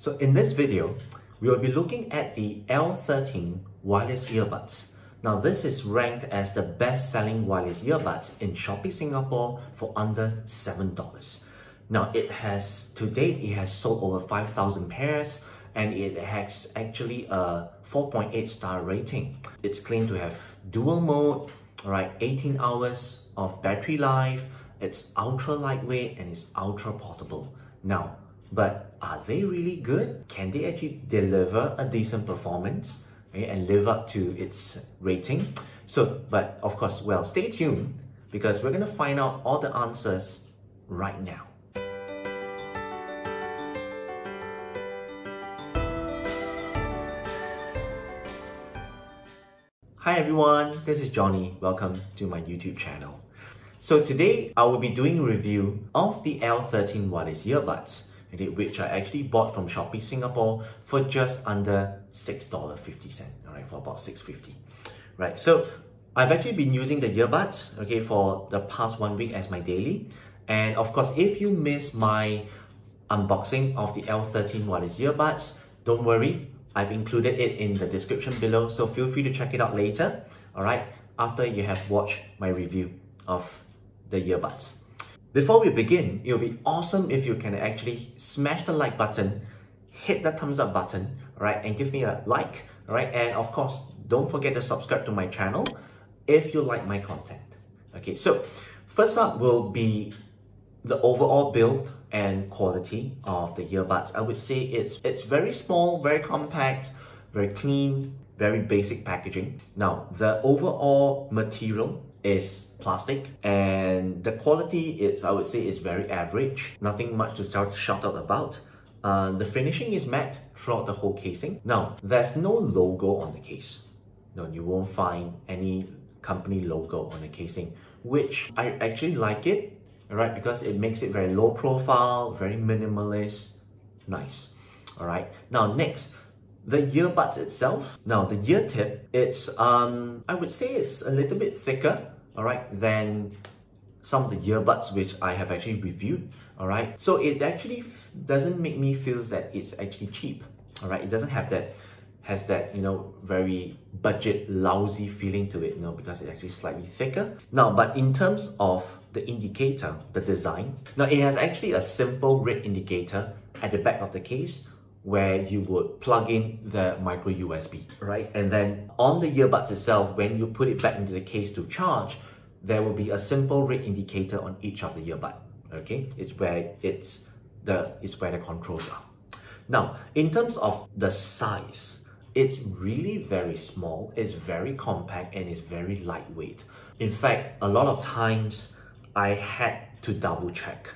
So in this video, we will be looking at the L13 wireless earbuds. Now this is ranked as the best-selling wireless earbuds in Shopee Singapore for under $7. Now to date, it has sold over 5,000 pairs and it has actually a 4.8 star rating. It's claimed to have dual mode, 18 hours of battery life, it's ultra lightweight and it's ultra portable. Now, but are they really good? Can they actually deliver a decent performance and live up to its rating? But of course, well, stay tuned because we're gonna find out all the answers right now. Hi everyone, this is Johnny. Welcome to my YouTube channel. So today I will be doing a review of the L13 wireless earbuds, which I actually bought from Shopee Singapore for just under $6.50, for about $6.50. Right, so I've actually been using the earbuds, for the past 1 week as my daily. And of course, if you missed my unboxing of the L13 wireless earbuds, don't worry, I've included it in the description below, so feel free to check it out later, after you have watched my review of the earbuds. Before we begin, it will be awesome if you can actually smash the like button, hit the thumbs up button, and give me a like, and of course, don't forget to subscribe to my channel if you like my content. So first up will be the overall build and quality of the earbuds. I would say it's very small, very compact, very clean, very basic packaging. Now, the overall material is plastic and the quality I would say is very average. Nothing much to shout out about. The finishing is matte throughout the whole casing. Now, there's no logo on the case. No, you won't find any company logo on the casing, which I actually like it, because it makes it very low profile, very minimalist, nice. Now next, the earbuds itself. Now the ear tip, it's I would say it's a little bit thicker, than some of the earbuds which I have actually reviewed. So it actually doesn't make me feel that it's actually cheap. It doesn't have that very budget lousy feeling to it, because it's actually slightly thicker. Now, but in terms of the indicator, the design, now it has actually a simple red indicator at the back of the case where you would plug in the micro USB, and then on the earbuds itself, when you put it back into the case to charge, there will be a simple red indicator on each of the earbud. It's where the controls are. Now, in terms of the size, it's really very small, it's very compact, and it's very lightweight. In fact, a lot of times I had to double check.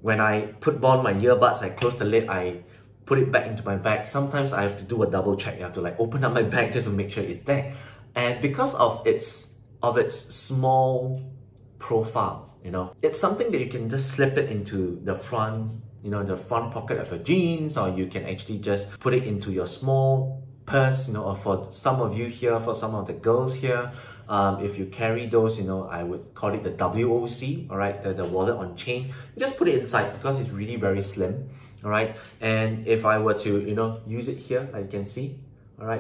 When I put on my earbuds, I close the lid, I put it back into my bag. Sometimes I have to do a double check. You have to open up my bag just to make sure it's there. And because of its small profile, it's something that you can just slip it into the front, the front pocket of your jeans, or you can actually just put it into your small purse, or for some of you here, for some of the girls here, if you carry those, I would call it the WOC, the wallet on chain. You just put it inside because it's really very slim, and if I were to, use it here, like you can see,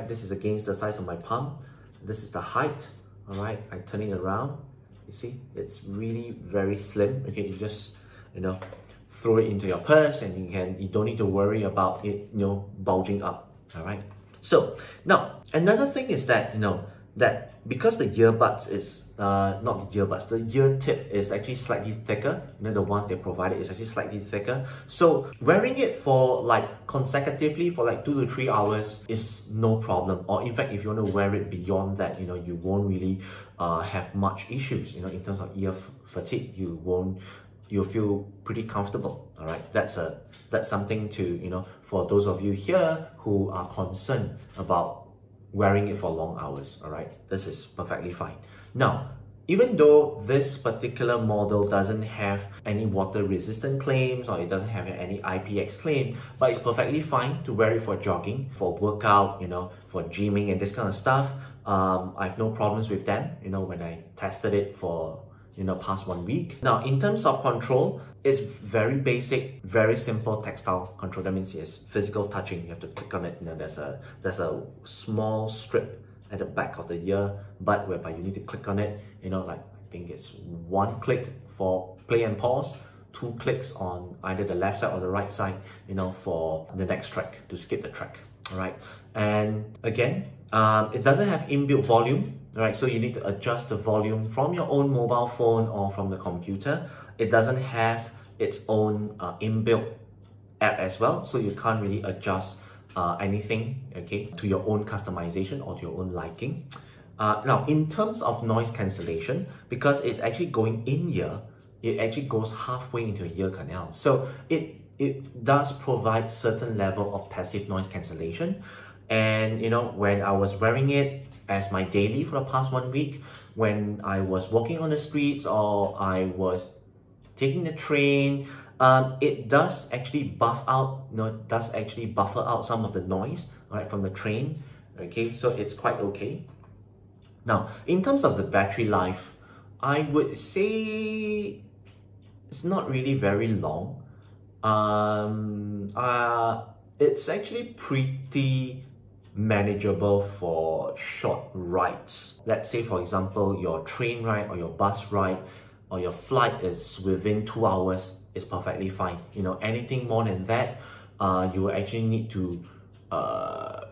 this is against the size of my palm. This is the height, I turn it around, you see, it's really very slim. You just, throw it into your purse and you don't need to worry about it, bulging up, So now, another thing is that, that because the earbuds is, not the earbuds, the ear tip is actually slightly thicker, the ones they provided is actually slightly thicker. So wearing it for consecutively for 2 to 3 hours is no problem. Or in fact, if you want to wear it beyond that, you won't really have much issues, in terms of ear fatigue. You'll feel pretty comfortable, That's something to, for those of you here who are concerned about wearing it for long hours, This is perfectly fine. Now, even though this particular model doesn't have any water resistant claims or it doesn't have any IPX claim, but it's perfectly fine to wear it for jogging, for workout, for gymming and this kind of stuff. I have no problems with them, when I tested it for past 1 week. Now, in terms of control, it's very basic, very simple tactile control. That means it's physical touching. You have to click on it. You know, there's a small strip at the back of the earbud whereby you need to click on it. You know, like I think it's 1 click for play and pause, 2 clicks on either the left side or the right side, you know, for the next track, to skip the track. All right. And again, it doesn't have inbuilt volume. All right. So you need to adjust the volume from your own mobile phone or from the computer. It doesn't have its own inbuilt app as well, so you can't really adjust anything, okay, to your own customization or to your own liking. Now, in terms of noise cancellation, because it's actually going in ear, it actually goes halfway into your ear canal. So it does provide certain level of passive noise cancellation. And you know, when I was wearing it as my daily for the past 1 week, when I was walking on the streets or I was taking the train, it does actually buffer out some of the noise, right, from the train. Okay, so it's quite okay. Now, in terms of the battery life, I would say it's not really very long. It's actually pretty manageable for short rides. Let's say, for example, your train ride or your bus ride or your flight is within 2 hours, is perfectly fine. You know, anything more than that, you will actually need to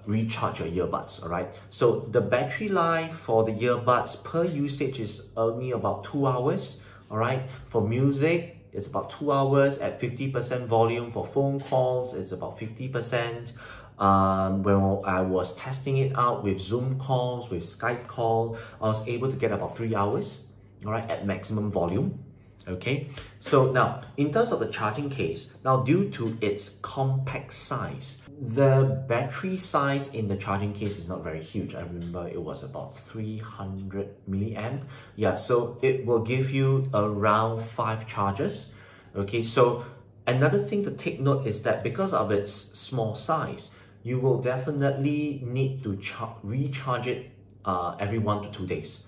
recharge your earbuds. All right, so the battery life for the earbuds per usage is only about 2 hours. All right, for music, it's about 2 hours at 50% volume. For phone calls, it's about 50%. When I was testing it out with Zoom calls, with Skype call, I was able to get about 3 hours, all right, at maximum volume. Okay, so now in terms of the charging case, now due to its compact size, the battery size in the charging case is not very huge. I remember it was about 300 milliamp. Yeah, so it will give you around 5 charges. Okay, so another thing to take note is that because of its small size, you will definitely need to recharge it every 1 to 2 days.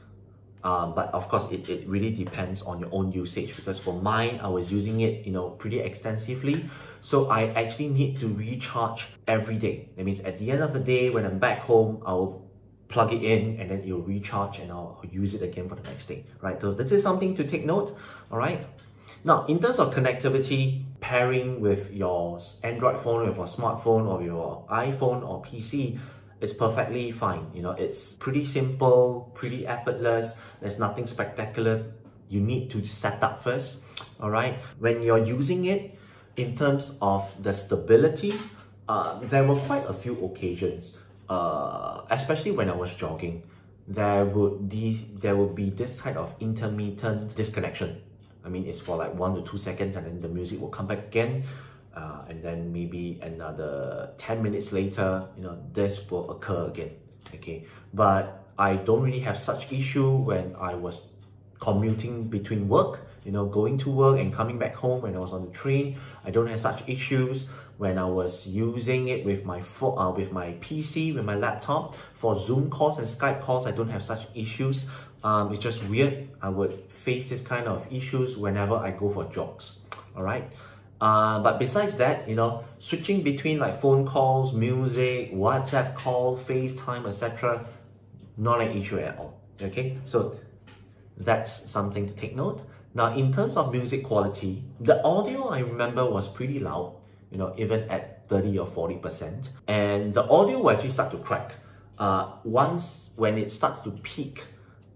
But of course, it really depends on your own usage, because for mine, I was using it, you know, pretty extensively. So I actually need to recharge every day. That means at the end of the day, when I'm back home, I'll plug it in and then it'll recharge and I'll use it again for the next day, right? So this is something to take note, all right? Now, in terms of connectivity, pairing with your Android phone, with your smartphone or your iPhone or PC, it's perfectly fine. You know, it's pretty simple, pretty effortless. There's nothing spectacular you need to set up first, all right? When you're using it, in terms of the stability, there were quite a few occasions, especially when I was jogging, there would be this kind of intermittent disconnection. I mean, it's for like 1 to 2 seconds and then the music will come back again. And then maybe another 10 minutes later, you know, this will occur again. Okay, but I don't really have such issue when I was commuting between work, you know, going to work and coming back home. When I was on the train, I don't have such issues. When I was using it with my phone, with my PC, with my laptop for Zoom calls and Skype calls, I don't have such issues. It's just weird. I would face this kind of issues whenever I go for jogs. All right. But besides that, you know, switching between like phone calls, music, WhatsApp call, FaceTime, etc., not an issue at all. Okay, so that's something to take note. Now, in terms of music quality, the audio I remember was pretty loud, you know, even at 30 or 40%. And the audio will actually start to crack once when it starts to peak,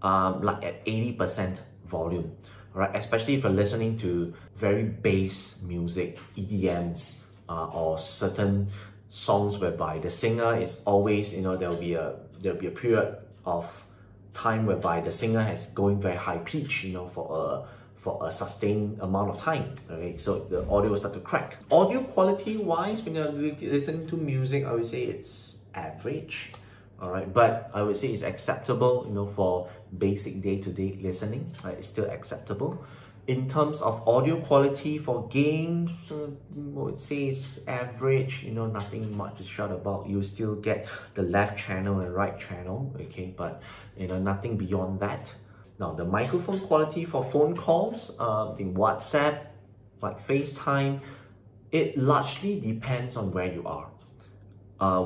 like at 80% volume. Right, especially if you're listening to very bass music, EDMs, or certain songs whereby the singer is always, you know, there'll be a period of time whereby the singer has going very high pitch, you know, for a sustained amount of time. Okay, so the audio will start to crack. Audio quality wise, when you're listening to music, I would say it's average. All right, but I would say it's acceptable, you know, for basic day-to-day listening, right? It's still acceptable. In terms of audio quality for games, I would say it's average, you know, nothing much to shout about. You still get the left channel and right channel, okay, but, you know, nothing beyond that. Now, the microphone quality for phone calls, I think WhatsApp, like FaceTime, it largely depends on where you are.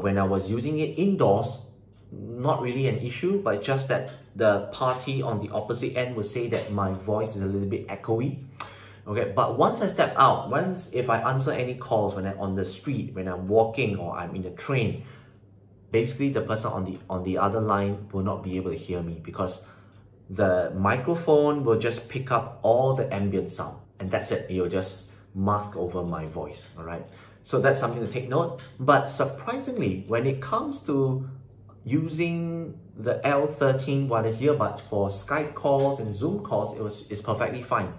When I was using it indoors, not really an issue, but just that the party on the opposite end would say that my voice is a little bit echoey. Okay, but once I step out, if I answer any calls when I'm on the street, when I'm walking or I'm in the train, basically the person on the other line will not be able to hear me because the microphone will just pick up all the ambient sound, and that's it. It will just mask over my voice, all right? So that's something to take note. But surprisingly, when it comes to using the L13 wireless earbuds for Skype calls and Zoom calls, it's perfectly fine.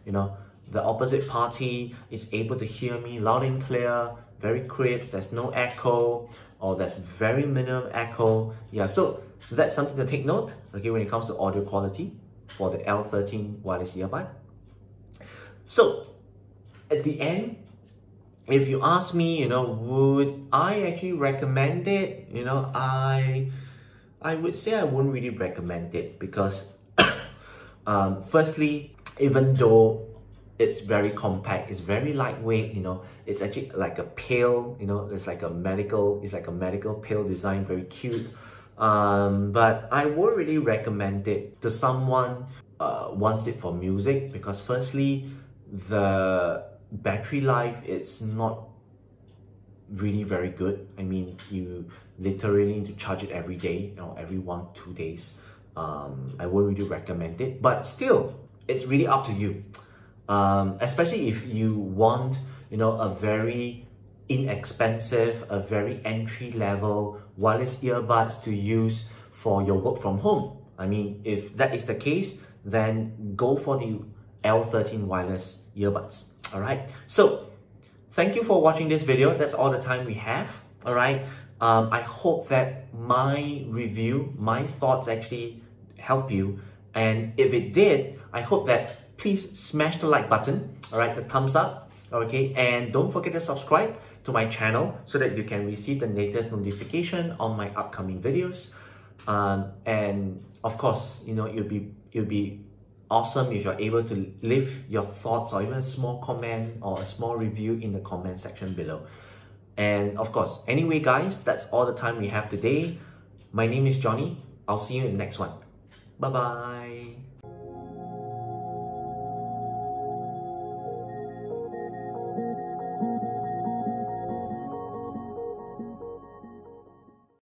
You know, the opposite party is able to hear me loud and clear, very crisp, there's no echo, or there's very minimum echo. Yeah, so that's something to take note, okay, when it comes to audio quality for the L13 wireless earbud. So at the end, if you ask me, you know, would I actually recommend it? You know, I would say I wouldn't really recommend it because firstly, even though it's very compact, it's very lightweight, you know, it's actually like a pill, you know, it's like a medical pill design, very cute. But I would really recommend it to someone wants it for music because firstly, the battery life is not really very good. I mean, you literally need to charge it every day, you know, every 1-2 days. I would really recommend it, but still, it's really up to you. Especially if you want, you know, a very inexpensive, a very entry-level wireless earbuds to use for your work from home. I mean, if that is the case, then go for the L13 wireless earbuds. All right. So thank you for watching this video. That's all the time we have. All right. I hope that my review, my thoughts actually help you. And if it did, I hope that please smash the like button, all right, the thumbs up, okay, and don't forget to subscribe to my channel so that you can receive the latest notification on my upcoming videos. And of course, you know, it'll be awesome if you're able to leave your thoughts or even a small comment or a small review in the comment section below. And of course, anyway guys, that's all the time we have today. My name is Johnny. I'll see you in the next one. Bye bye.